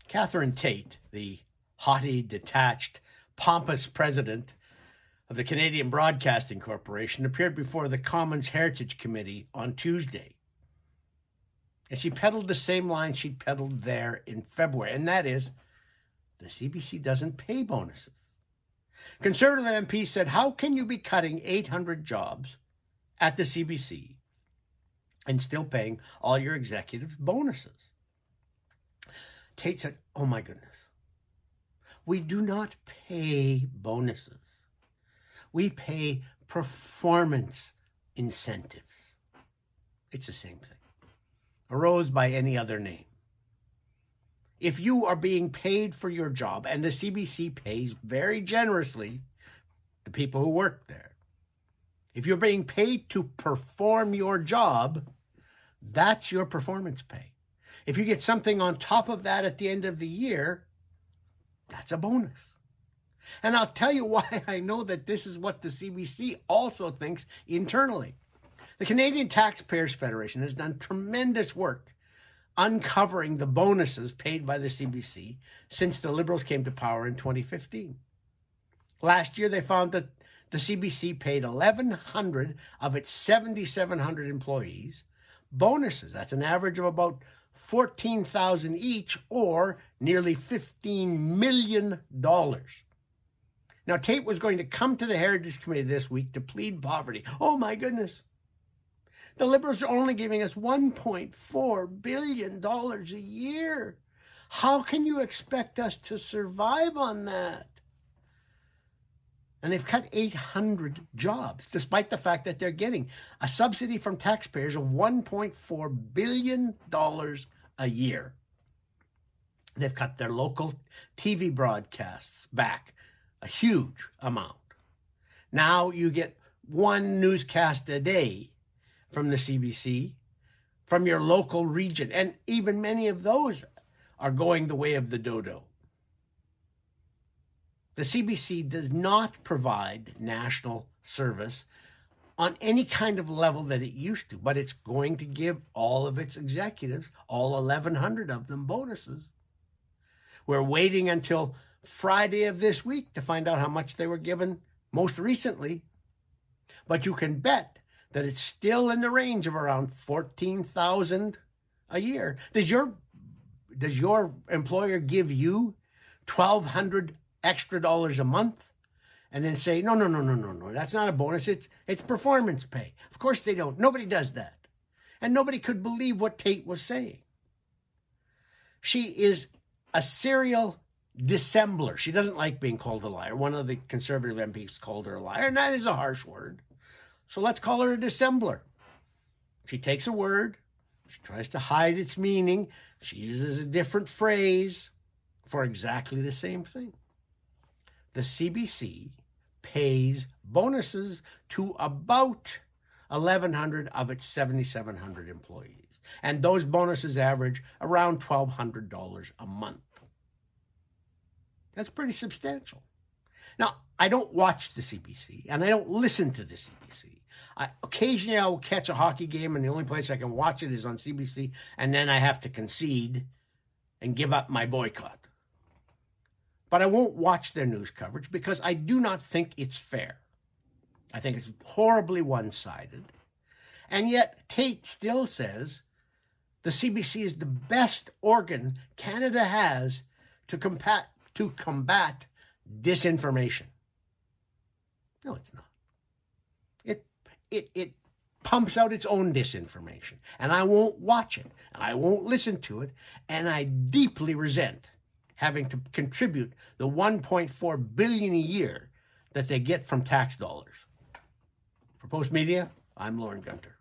Catherine Tate, the haughty, detached, pompous president of the Canadian Broadcasting Corporation, appeared before the Commons Heritage Committee on Tuesday. And she peddled the same line she peddled there in February, and that is, the CBC doesn't pay bonuses. Conservative MPs said, how can you be cutting 800 jobs at the CBC and still paying all your executives bonuses? Tate said, oh my goodness, we do not pay bonuses. We pay performance incentives. It's the same thing. Arose by any other name. If you are being paid for your job, and the CBC pays very generously the people who work there, if you're being paid to perform your job, that's your performance pay. If you get something on top of that at the end of the year, that's a bonus. And I'll tell you why I know that this is what the CBC also thinks internally. The Canadian Taxpayers Federation has done tremendous work uncovering the bonuses paid by the CBC since the Liberals came to power in 2015. Last year, they found that the CBC paid 1,100 of its 7,700 employees bonuses. That's an average of about $14,000 each, or nearly $15 million. Now, Tate was going to come to the Heritage Committee this week to plead poverty. Oh, my goodness. The Liberals are only giving us $1.4 billion a year. How can you expect us to survive on that? And they've cut 800 jobs, despite the fact that they're getting a subsidy from taxpayers of $1.4 billion a year. They've cut their local TV broadcasts back a huge amount. Now you get one newscast a day from the CBC, from your local region, and even many of those are going the way of the dodo. The CBC does not provide national service on any kind of level that it used to, but it's going to give all of its executives, all 1,100 of them, bonuses. We're waiting until Friday of this week to find out how much they were given most recently, but you can bet that it's still in the range of around $14,000 a year. Does your employer give you $1,200 extra dollars a month and then say, no, that's not a bonus, it's performance pay? Of course they don't. Nobody does that. And nobody could believe what Tate was saying. She is a serial dissembler. She doesn't like being called a liar. One of the Conservative MPs called her a liar, and that is a harsh word. So let's call her a dissembler. She takes a word, she tries to hide its meaning, she uses a different phrase for exactly the same thing. The CBC pays bonuses to about 1,100 of its 7,700 employees. And those bonuses average around $1,200 a month. That's pretty substantial. Now, I don't watch the CBC, and I don't listen to the CBC. Occasionally, I will catch a hockey game, and the only place I can watch it is on CBC, and then I have to concede and give up my boycott. But I won't watch their news coverage because I do not think it's fair. I think it's horribly one-sided. And yet, Tate still says the CBC is the best organ Canada has to combat disinformation. No, it's not. It pumps out its own disinformation, and I won't watch it, and I won't listen to it, and I deeply resent having to contribute the $1.4 billion a year that they get from tax dollars. For Post Media, I'm Lorne Gunter.